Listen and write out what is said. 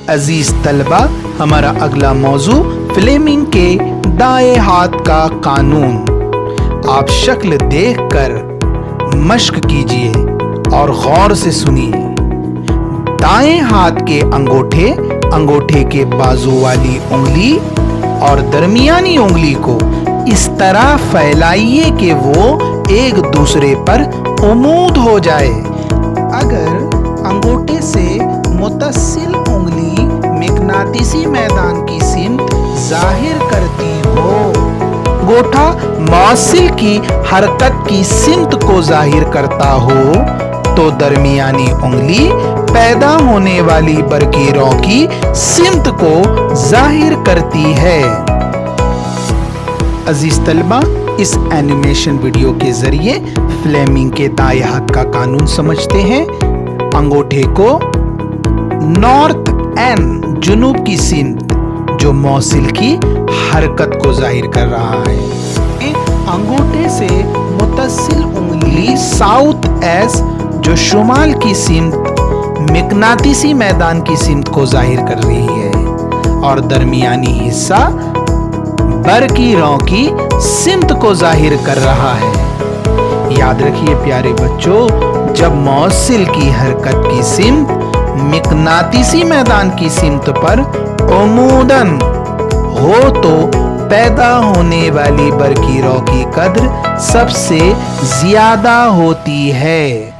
عزیز طلبہ، ہمارا اگلا موضوع فلیمنگ کے دائیں ہاتھ کا قانون۔ آپ شکل دیکھ کر مشق کیجئے اور غور سے سنیے۔ دائیں ہاتھ کے انگوٹھے کے بازو والی انگلی اور درمیانی انگلی کو اس طرح پھیلائیے کہ وہ ایک دوسرے پر عمود ہو جائے۔ اگر انگوٹھے سے متصل انگلی مقناطیسی میدان کی سمت ظاہر کرتی ہو، انگوٹھا موصل کی حرکت کی سمت کو ظاہر کرتا ہو، تو درمیانی انگلی پیدا ہونے والی برقی رو کی سمت کو ظاہر کرتی ہے۔ عزیز طلبہ، اس اینیمیشن ویڈیو کے ذریعے فلیمنگ کے دائیں ہاتھ کا قانون سمجھتے ہیں۔ انگوٹھے کو نارتھ این جنوب کی سمت جو موصل کی حرکت کو ظاہر کر رہا ہے۔ انگوٹھے سے متصل انگلی ساؤتھ ایس جو شمال کی سمت مقناطیسی میدان کی سمت کو ظاہر کر رہی ہے، اور درمیانی حصہ برقی رو کی سمت کو ظاہر کر رہا ہے۔ یاد رکھیے پیارے بچوں، جب موصل کی حرکت کی سمت مقناطیسی میدان کی سمت پر عموداً ہو تو پیدا ہونے والی برقی رو کی قدر سب سے زیادہ ہوتی ہے۔